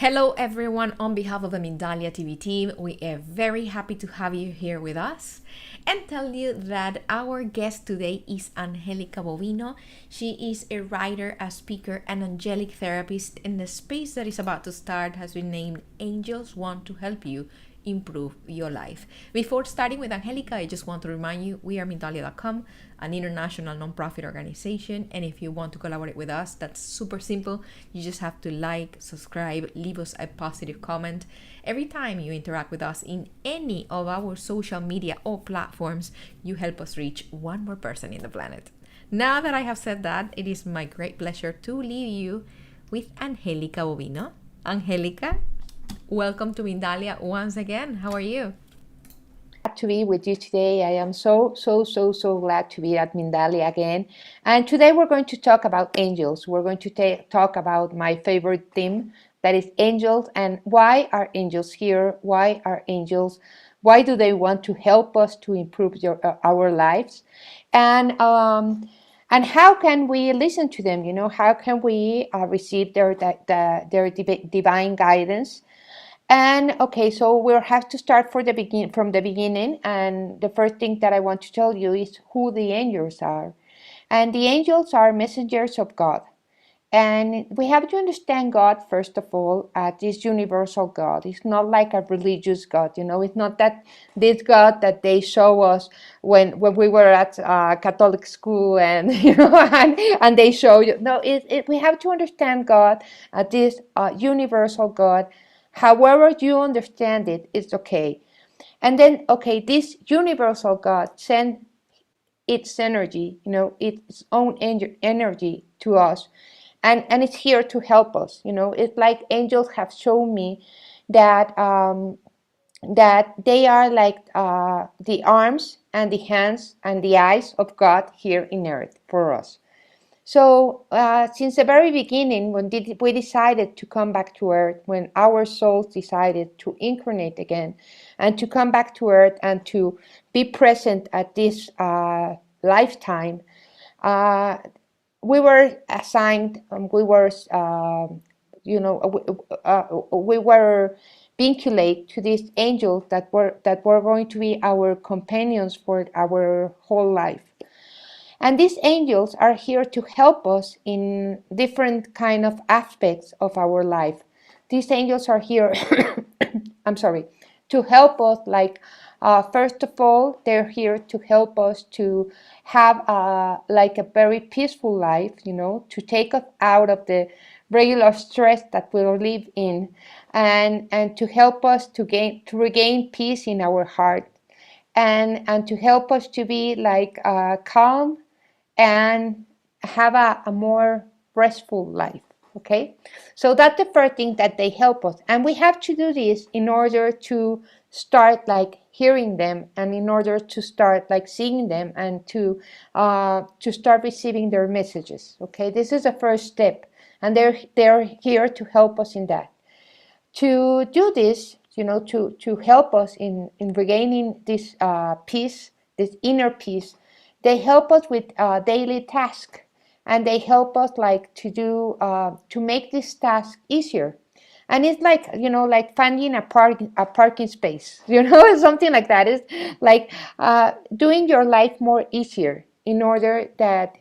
Hello everyone, on behalf of the Mindalia TV team, we are very happy to have you here with us and tell you that our guest today is Angélica Bovino. She is a writer, a speaker, and angelic therapist, and the space that is about to start has been named Angels Want to Help You Improve Your Life. Before starting with Angélica, I just want to remind you we are Mindalia.com, an international nonprofit organization, and if you want to collaborate with us, that's super simple. You just have to like, subscribe, leave us a positive comment. Every time you interact with us in any of our social media or platforms, you help us reach one more person in the planet. Now that I have said that, it is my great pleasure to leave you with Angélica Bovino. Angélica, welcome to Mindalia once again. How are you? Glad to be with you today. I am so glad to be at Mindalia again. And today we're going to talk about angels. We're going to talk about my favorite theme, that is angels, and why are angels here? Why are angels? Why do they want to help us to improve our lives? And how can we listen to them? How can we receive their divine guidance? And okay, so we'll have to start from the beginning. And the first thing that I want to tell you is who the angels are. And the angels are messengers of God. And we have to understand God, first of all, as this universal God. It's not like a religious God, It's not that this God that they show us when we were at Catholic school and, and they show you. No, we have to understand God as this universal God. However you understand it, it's okay. And then, okay, this universal God sent its energy, its own energy to us. And it's here to help us. It's like angels have shown me that that they are like the arms and the hands and the eyes of God here in earth for us. So since the very beginning, when we decided to come back to earth, when our souls decided to incarnate again and to come back to earth and to be present at this lifetime, uh, we were assigned, we were vinculated to these angels that were going to be our companions for our whole life. And these angels are here to help us in different kind of aspects of our life. These angels are here, I'm sorry, to help us, like, first of all, they're here to help us to have like a very peaceful life, to take us out of the regular stress that we live in, and to help us to regain peace in our heart, and to help us to be like calm and have a more restful life. Okay, so that's the first thing, that they help us, and we have to do this in order to start like hearing them, and in order to start like seeing them, and to start receiving their messages. Okay, this is the first step, and they're here to help us in that. To do this, to help us in regaining this peace, this inner peace, they help us with daily tasks, and they help us like to do to make this task easier. And it's like, like finding a parking space, something like that. It's like doing your life more easier, in order that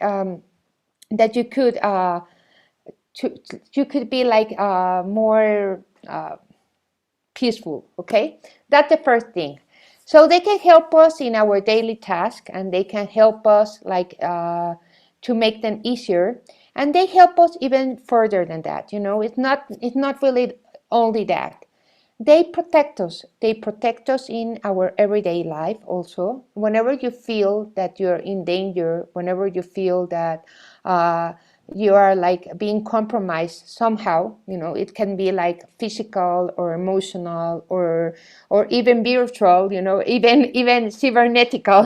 that you could be like more peaceful. Okay, that's the first thing. So they can help us in our daily task, and they can help us like to make them easier, and they help us even further than that. It's not really only that. They protect us in our everyday life also. Whenever you feel that you're in danger, whenever you feel that you are like being compromised somehow, it can be like physical or emotional, or even virtual, even cybernetical.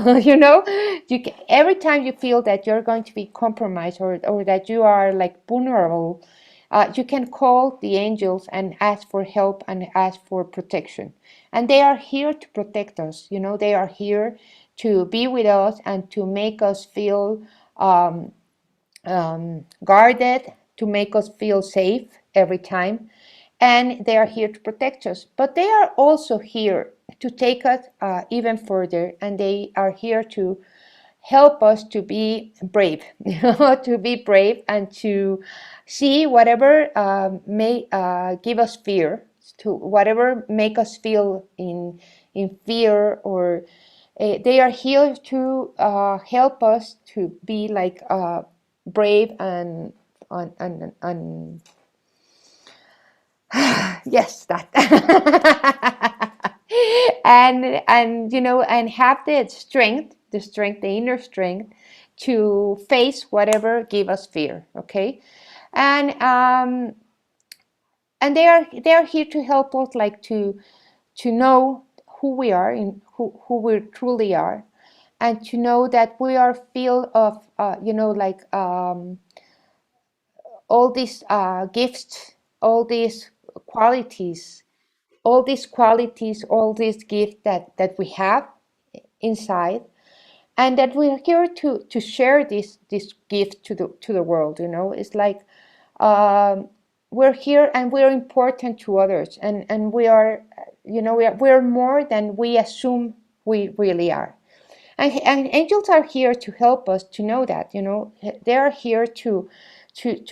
Every time you feel that you're going to be compromised, or that you are like vulnerable, you can call the angels and ask for help and ask for protection. And they are here to protect us. They are here to be with us and to make us feel guarded, to make us feel safe every time. and they are here to protect us. But they are also here to take us even further, and they are here to help us to be brave, to be brave and to see whatever may give us fear, to whatever make us feel in fear, or they are here to help us to be like brave and yes, that and and have the inner strength to face whatever give us fear. Okay, and um, and they are here to help us, like to know who we are and who we truly are, and to know that we are filled of all these gifts, all these qualities, all these gifts that we have inside, and that we are here to share this gift to the world. It's like um, we're here and we're important to others, and we are, we're more than we assume we really are. And angels are here to help us to know that, they are here to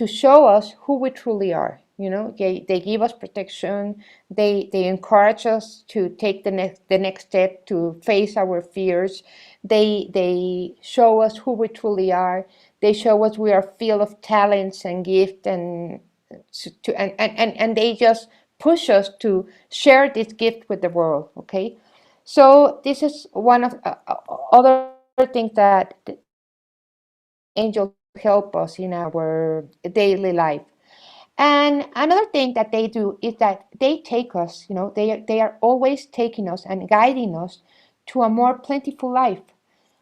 show us who we truly are. They give us protection. They encourage us to take the next step, to face our fears. They show us who we truly are. They show us we are filled of talents and gifts, and they just push us to share this gift with the world. Okay, so this is one of other things that angels help us in our daily life. And another thing that they do is that they take us, they are always taking us and guiding us to a more plentiful life.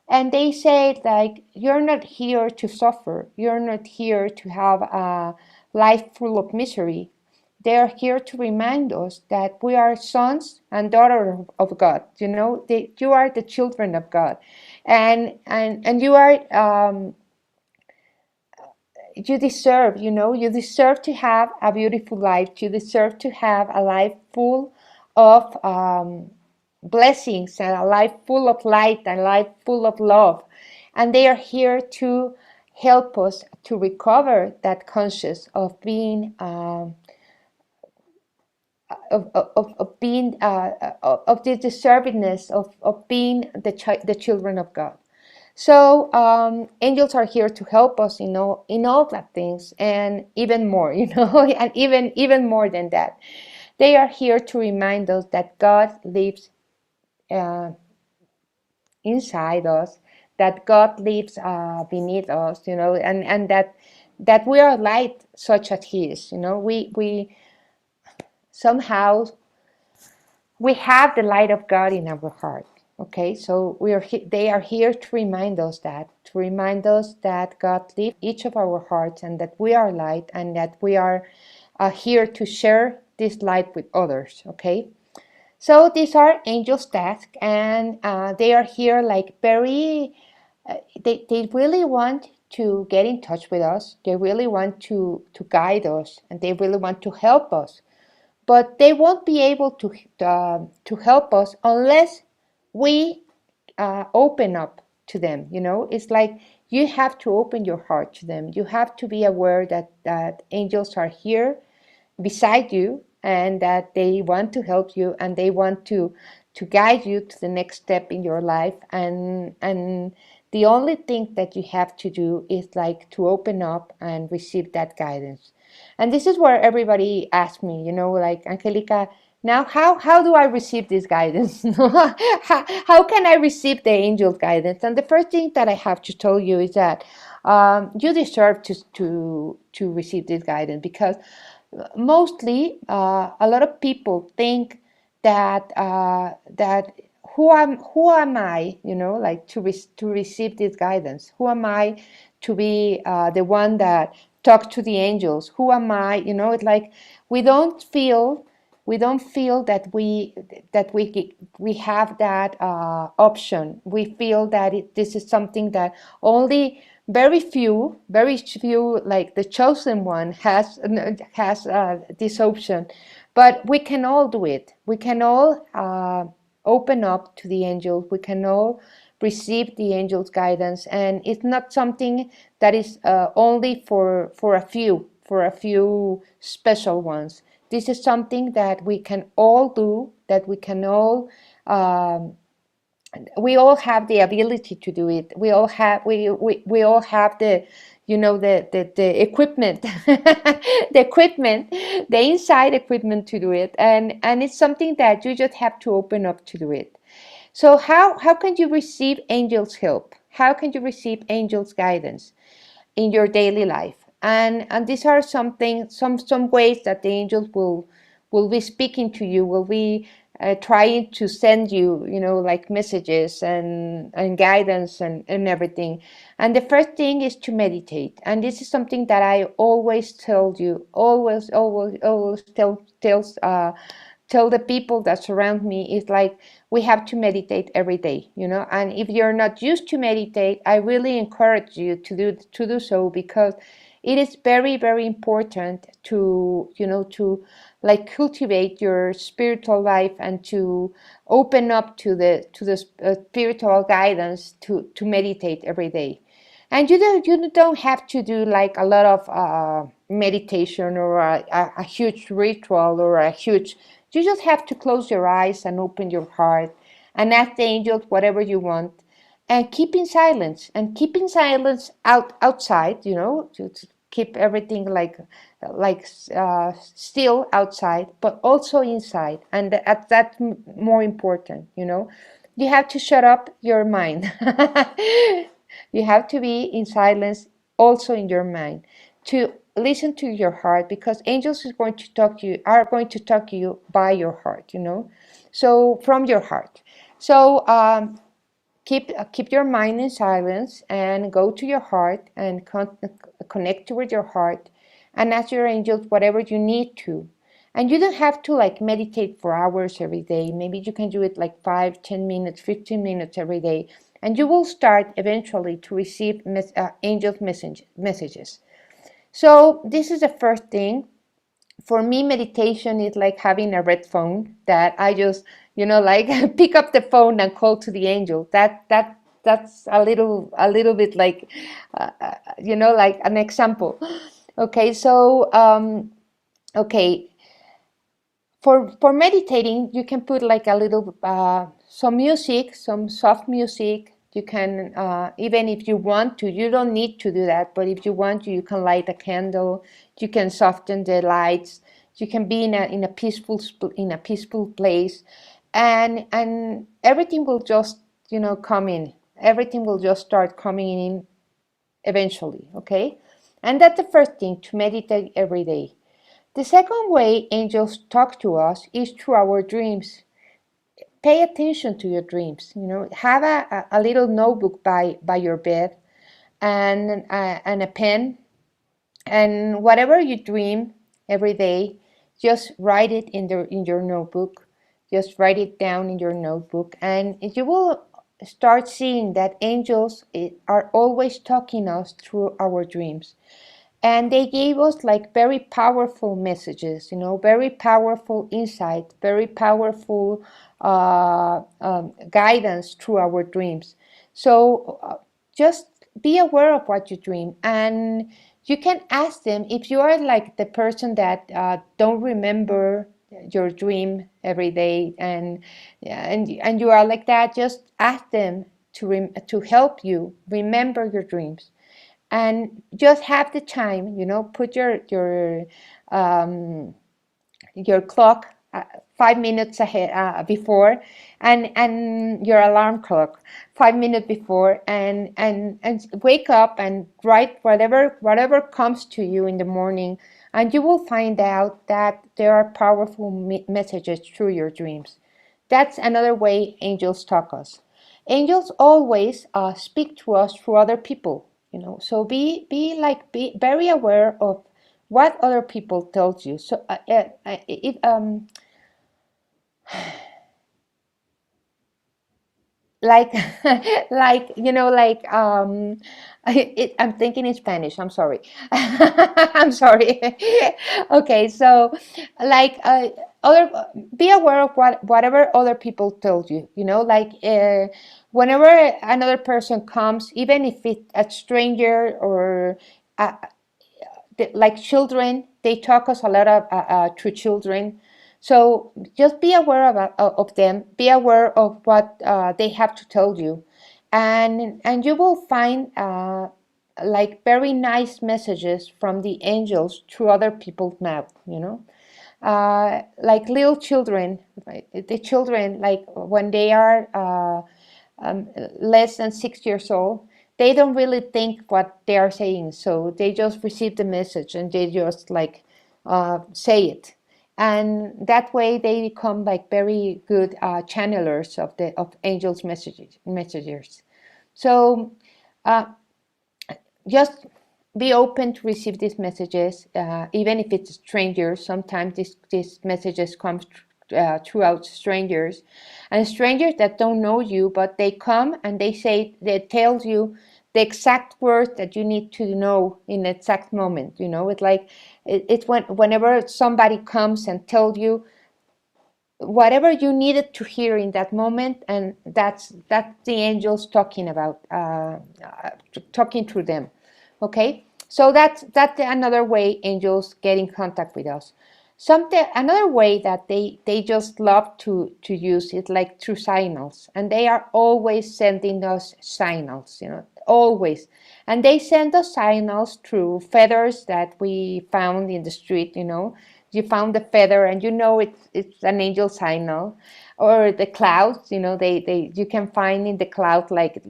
And they say, like, you're not here to suffer. You're not here to have a life full of misery. They are here to remind us that we are sons and daughters of God. You are the children of God, and you are you deserve. You deserve to have a beautiful life. You deserve to have a life full of blessings, and a life full of light, and a life full of love. And they are here to help us to recover that conscious of being of being of the deservedness of being the children of God. So angels are here to help us, in all that things, and even more, and even more than that. They are here to remind us that God lives uh, inside us, that God lives beneath us, and that we are light, such as He is. We somehow we have the light of God in our heart. Okay, so they are here to remind us that God lives each of our hearts, and that we are light, and that we are here to share this light with others. Okay, so these are angels' tasks, and they are here like very. They really want to get in touch with us. They really want to guide us, and they really want to help us. But they won't be able to help us unless we open up to them. It's like you have to open your heart to them. You have to be aware that angels are here beside you, and that they want to help you, and they want to guide you to the next step in your life. And the only thing that you have to do is like to open up and receive that guidance. And this is where everybody asks me, like, Angelica, now how do I receive this guidance? How can I receive the angel guidance? And the first thing that I have to tell you is that you deserve to receive this guidance, because mostly a lot of people think that who am I, like to receive this guidance? Who am I to be the one that talk to the angels? Who am I? It's like we don't feel that we have that option. We feel that this is something that only very few, like the chosen one has this option, but we can all do it. We can all open up to the angels. We can all receive the angels' guidance, and it's not something that is only for a few special ones. This is something that we can all do, that um, we all have the ability to do it. We all have the, the equipment, the equipment, the inside equipment to do it, and it's something that you just have to open up to do it. So how can you receive angels' help? How can you receive angels' guidance in your daily life? And these are some ways that the angels will be speaking to you, will be trying to send you, like messages and guidance and everything. And the first thing is to meditate. And this is something that I always tell you, always tell the people that surround me, is like, we have to meditate every day, and if you're not used to meditate, I really encourage you to do so, because it is very, very important to, to like cultivate your spiritual life and to open up to the spiritual guidance, to meditate every day. And you don't have to do like a lot of meditation, or a huge ritual, or a huge. You just have to close your eyes and open your heart and ask the angels whatever you want, and keep in silence, outside, to keep everything still outside, but also inside, and that's more important. You have to shut up your mind. You have to be in silence also in your mind, to listen to your heart, because angels are going to talk to you by your heart, so from your heart. So keep your mind in silence, and go to your heart, and connect with your heart, and ask your angels whatever you need to. And you don't have to like meditate for hours every day. Maybe you can do it like 5, 10 minutes, 15 minutes every day, and you will start eventually to receive angels messages. So this is the first thing. For me, meditation is like having a red phone that I just, like pick up the phone and call to the angel. That's a little bit like, like an example. Okay, so okay, for meditating, you can put like a little some music, some soft music. You can, even if you want to, you don't need to do that, but if you want to, you can light a candle. You can soften the lights. You can be in a peaceful place, and everything will just, come in. Everything will just start coming in eventually. Okay, and that's the first thing, to meditate every day. The second way angels talk to us is through our dreams. Pay attention to your dreams. Have a little notebook by your bed, and a pen, and whatever you dream every day, just write it in your notebook. Just write it down in your notebook, and you will start seeing that angels are always talking us through our dreams. And they gave us like very powerful messages, very powerful insight, very powerful guidance through our dreams. So just be aware of what you dream, and you can ask them. If you are like the person that don't remember your dream every day, and you are like that, just ask them to help you remember your dreams. And just have the time, put your clock 5 minutes ahead, before, and your alarm clock 5 minutes before, and wake up and write whatever comes to you in the morning, and you will find out that there are powerful messages through your dreams. That's another way angels talk us. Angels always speak to us through other people, so be very aware of what other people tells you. So like like like I'm thinking in Spanish. I'm sorry. I'm sorry. Okay, so like other be aware of whatever other people told you. Like whenever another person comes, even if it's a stranger or uh, like children, they talk us a lot to children. So just be aware of them. Be aware of what they have to tell you, and you will find like very nice messages from the angels through other people's mouth. Like little children, right? The children, like when they are less than 6 years old, they don't really think what they are saying. So they just receive the message and they just like say it. And that way they become like very good channelers of angels' messages. So uh, just be open to receive these messages, even if it's strangers. Sometimes these messages come throughout strangers, and strangers that don't know you, but they come and they tell you the exact words that you need to know in the exact moment. It's like it's whenever somebody comes and tells you whatever you needed to hear in that moment, and that's the angels talking about, talking through them. Okay, so that's another way angels get in contact with us. Another way that they just love to use it, like through signals, and they are always sending us signals, always. And they send us signals through feathers that we found in the street. You found the feather and it's an angel signal. Or the clouds, they you can find in the cloud like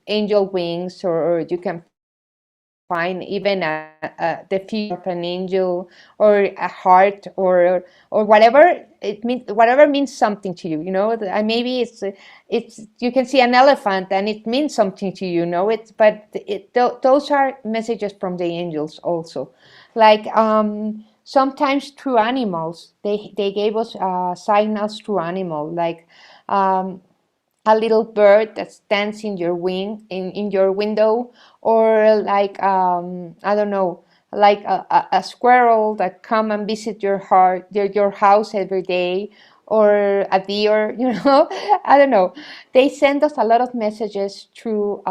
angel wings, or you can find even the figure of an angel, or a heart, or whatever it means, whatever means something to you. And maybe it's you can see an elephant and it means something to you. Those are messages from the angels also. Like sometimes through animals, they gave us signals through animal, like a little bird that stands in your in your window, or like I don't know, like a squirrel that come and visit your house every day, or a deer. I don't know. They send us a lot of messages through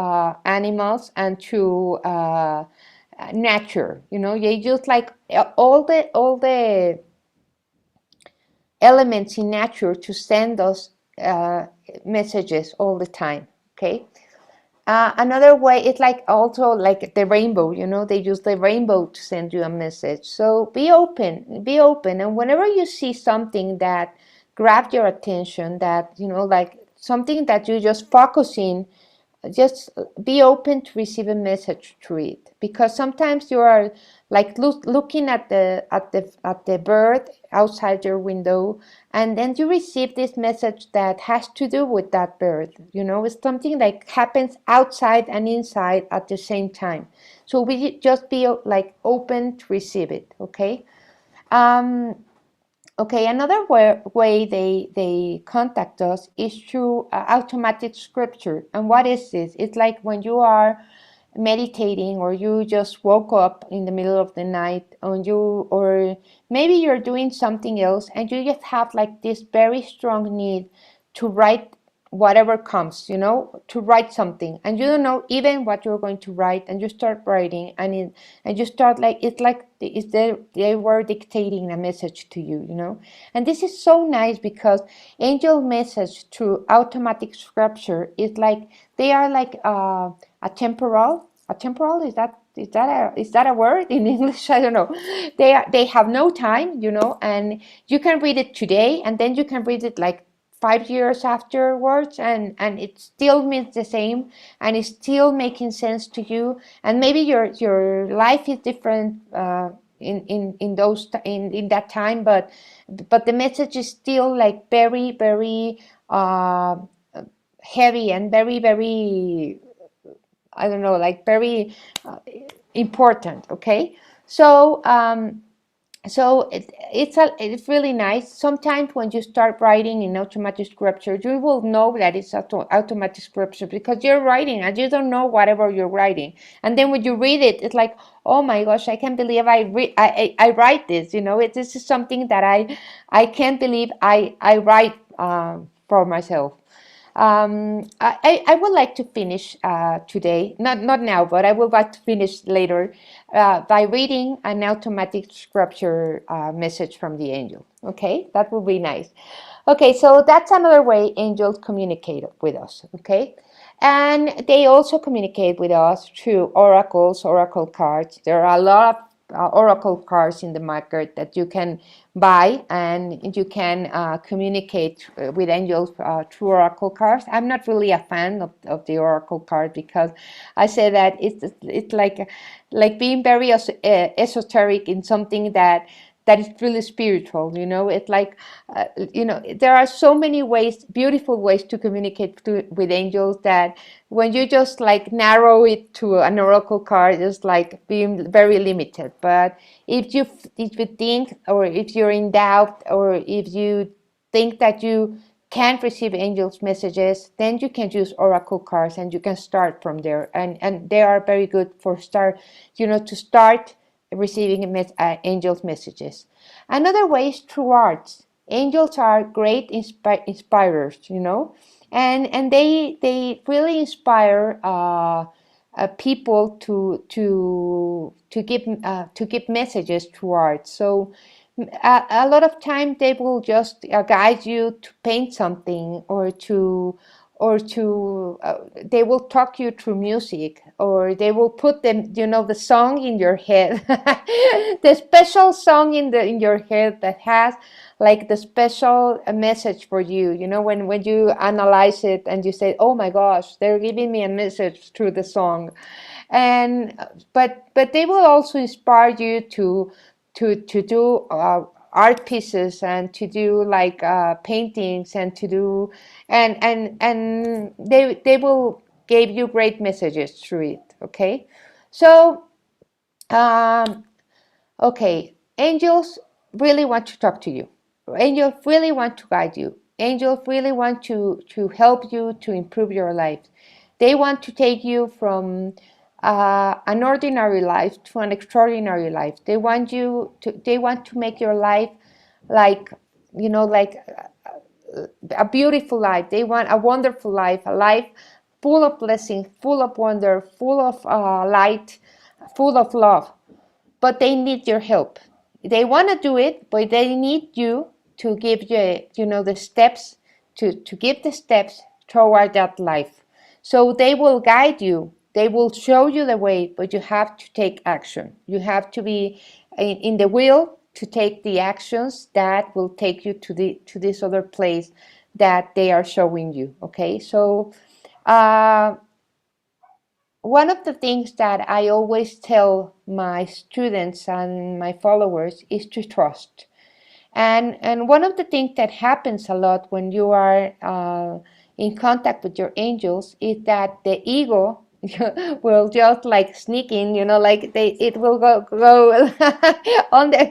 animals and through nature. They just like all the elements in nature to send us messages all the time. Okay. Another way, it's like also like the rainbow. They use the rainbow to send you a message. So be open, and whenever you see something that grabs your attention, that like something that you just focus in, just be open to receive a message through it, because sometimes you are like looking at the bird outside your window, and then you receive this message that has to do with that bird. It's something like happens outside and inside at the same time. So we just be like open to receive it. Okay. Okay, another way they contact us is through automatic scripture. And what is this? It's like when you are meditating, or you just woke up in the middle of the night, or maybe you're doing something else, and you just have like this very strong need to write whatever comes, to write something, and you don't know even what you're going to write, and you start writing, and you start like it's like they were dictating a message to you. And this is so nice, because angel message through automatic scripture is like they are like a temporal, is that a word in English? I don't know. They have no time, and you can read it today, and then you can read it like 5 years afterwards, and it still means the same, and it's still making sense to you. And maybe your life is different in that time, but the message is still like very, very heavy, and very, very, I don't know, like very important. Okay. So So it's really nice. Sometimes when you start writing in automatic scripture, you will know that it's automatic scripture because you're writing and you don't know whatever you're writing. And then when you read it, it's like, oh my gosh, I can't believe I write this. This is something that I can't believe I write for myself. I would like to finish today, not now, but I would like to finish later by reading an automatic scripture message from the angel. Okay, that would be nice. Okay, so that's another way angels communicate with us. Okay, and they also communicate with us through oracles, oracle cards. There are a lot of oracle cards in the market that you can buy, and you can communicate with angels through oracle cards. I'm not really a fan of the oracle card because I say that it's like being very esoteric in something that is really spiritual. It's like there are so many ways, beautiful ways to communicate with angels, that when you just like narrow it to an oracle card, it's like being very limited. But if you think, or if you're in doubt, or if you think that you can't receive angels messages, then you can use oracle cards, and you can start from there, and they are very good for to start receiving angels messages. Another way is through arts. Angels are great inspirers, and they really inspire people to give messages through art. So a lot of time they will just guide you to paint something, or they will talk you through music, or they will put the song in your head, the special song in your head that has like the special message for you. When you analyze it and you say, oh my gosh, they're giving me a message through the song. And but they will also inspire you to do art pieces, and to do like paintings, and to do and they will give you great messages through it. Okay, so um, okay, angels really want to talk to you. Angels really want to guide you. Angels really want to help you to improve your life. They want to take you from an ordinary life to an extraordinary life. They want to make your life like like a beautiful life. They want a wonderful life, a life full of blessings, full of wonder, full of light, full of love. But they need your help. They want to do it, but they need you to give the steps, to give the steps toward that life. So they will guide you. They will show you the way, but you have to take action. You have to be in the will to take the actions that will take you to this other place that they are showing you. Okay, so one of the things that I always tell my students and my followers is to trust. And one of the things that happens a lot when you are in contact with your angels is that the ego will just like sneak in, like it will go on the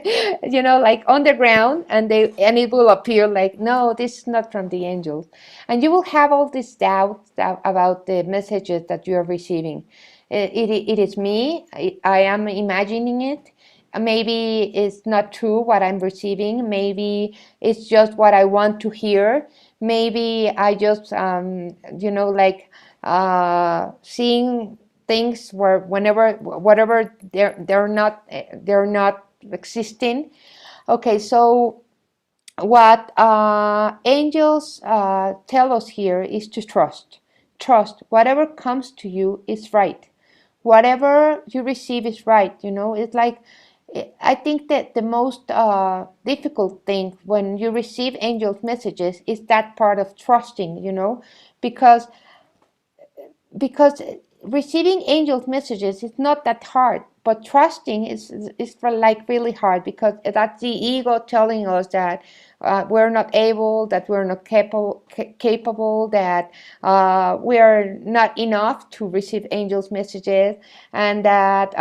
like on the ground, and it will appear like, no, this is not from the angels, and you will have all these doubts about the messages that you are receiving. It is me. I am imagining it. Maybe it's not true what I'm receiving. Maybe it's just what I want to hear. Maybe I just like seeing things where whatever they're not existing. Okay, so what angels tell us here is to trust. Whatever comes to you is right. Whatever you receive is right. It's like, I think that the most difficult thing when you receive angels messages is that part of trusting, because because receiving angels messages is not that hard, but trusting is like really hard, because that's the ego telling us that we're not able, that we're not capable, that we are not enough to receive angels messages, and that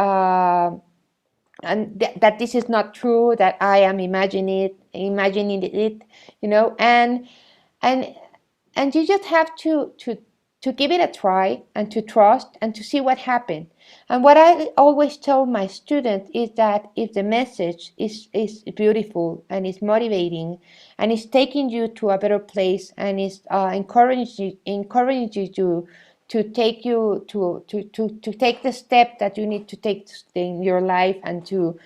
that this is not true, that I am imagining it, and and you just have to give it a try and to trust and to see what happens. And what I always tell my students is that if the message is beautiful and is motivating and is taking you to a better place and is encouraging you to take take the step that you need to take in your life and to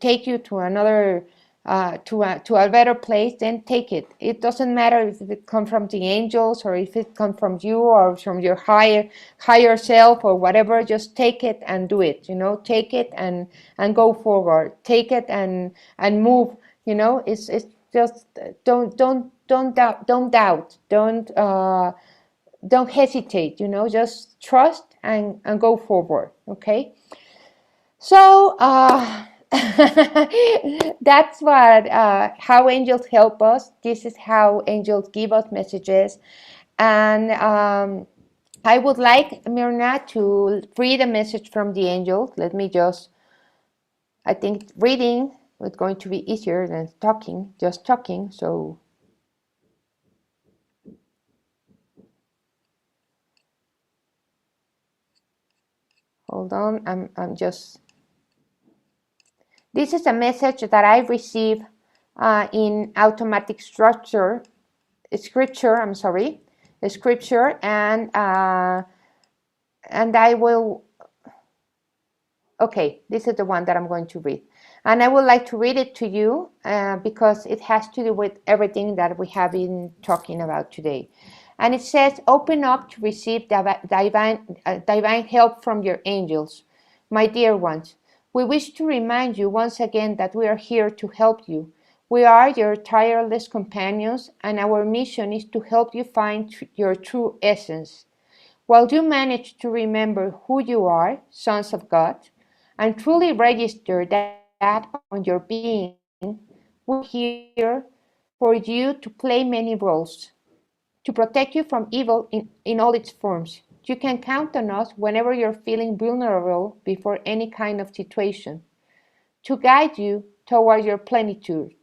take you to another to a better place, then take it. It doesn't matter if it comes from the angels or if it comes from you or from your higher self or whatever. Just take it and do it. Take it and go forward. Take it and move. It's just don't doubt. Don't hesitate. Just trust and go forward. Okay. So that's how angels help us. This is how angels give us messages. And I would like Mirna to read a message from the angels. I think reading is going to be easier than just talking. So hold on, I'm just. This is a message that I received in automatic scripture, and I will. Okay, this is the one that I'm going to read, and I would like to read it to you because it has to do with everything that we have been talking about today. And it says, "Open up to receive divine help from your angels, my dear ones. We wish to remind you once again that we are here to help you. We are your tireless companions, and our mission is to help you find your true essence. While you manage to remember who you are, sons of God, and truly register that on your being, we're here for you to play many roles, to protect you from evil in all its forms. You can count on us whenever you're feeling vulnerable before any kind of situation, to guide you toward your plenitude.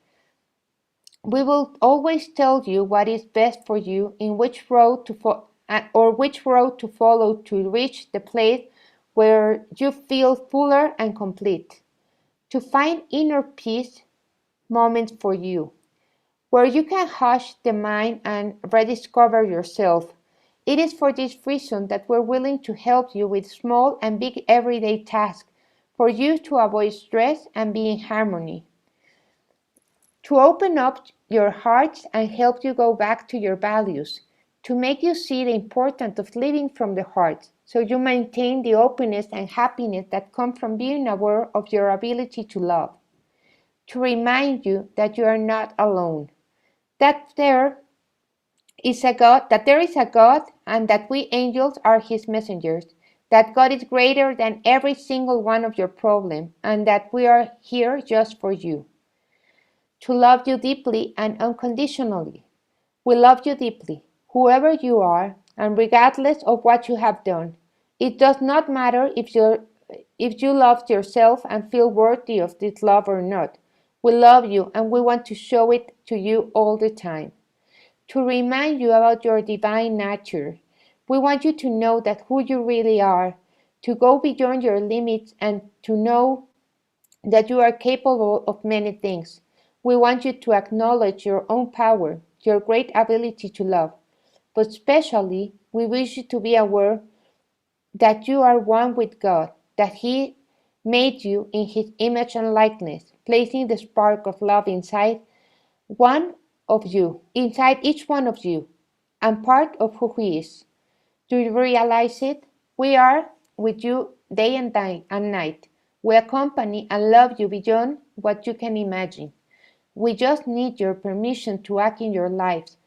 We will always tell you what is best for you, in which road which road to follow to reach the place where you feel fuller and complete, to find inner peace moments for you, where you can hush the mind and rediscover yourself. It is for this reason that we're willing to help you with small and big everyday tasks, for you to avoid stress and be in harmony, to open up your hearts and help you go back to your values, to make you see the importance of living from the heart, so you maintain the openness and happiness that come from being aware of your ability to love, to remind you that you are not alone, that there is a God, and that we angels are his messengers, that God is greater than every single one of your problems, and that we are here just for you, to love you deeply and unconditionally. We love you deeply, whoever you are, and regardless of what you have done. It does not matter if you love yourself and feel worthy of this love or not. We love you, and we want to show it to you all the time. To remind you about your divine nature. We want you to know that who you really are, to go beyond your limits and to know that you are capable of many things. We want you to acknowledge your own power, your great ability to love. But especially, we wish you to be aware that you are one with God, that He made you in His image and likeness, placing the spark of love inside each one of you, and part of who He is. Do you realize it? We are with you day and night. We accompany and love you beyond what you can imagine. We just need your permission to act in your lives.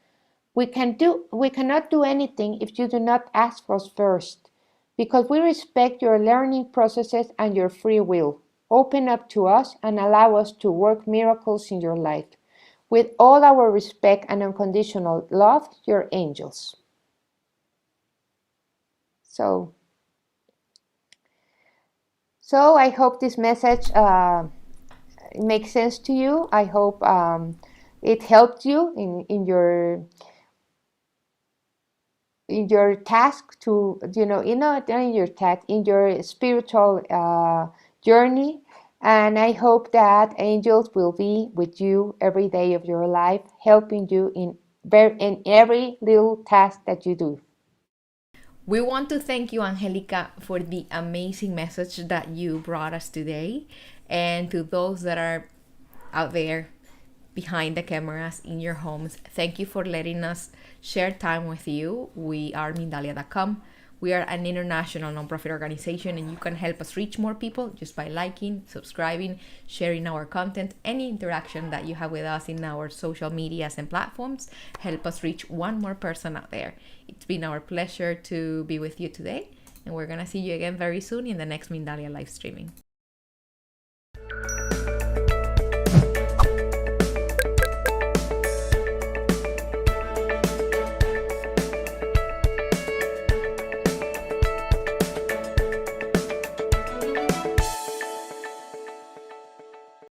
We cannot do anything if you do not ask us first, because we respect your learning processes and your free will. Open up to us and allow us to work miracles in your life. With all our respect and unconditional love, your angels. So So I hope this message makes sense to you. I hope it helped you in your task to, not in your task, in your spiritual journey. And I hope that angels will be with you every day of your life, helping you in every little task that you do. We want to thank you, Angelica, for the amazing message that you brought us today. And to those that are out there behind the cameras in your homes, thank you for letting us share time with you. We are Mindalia.com. We are an international nonprofit organization, and you can help us reach more people just by liking, subscribing, sharing our content. Any interaction that you have with us in our social medias and platforms help us reach one more person out there. It's been our pleasure to be with you today, and we're gonna see you again very soon in the next Mindalia live streaming.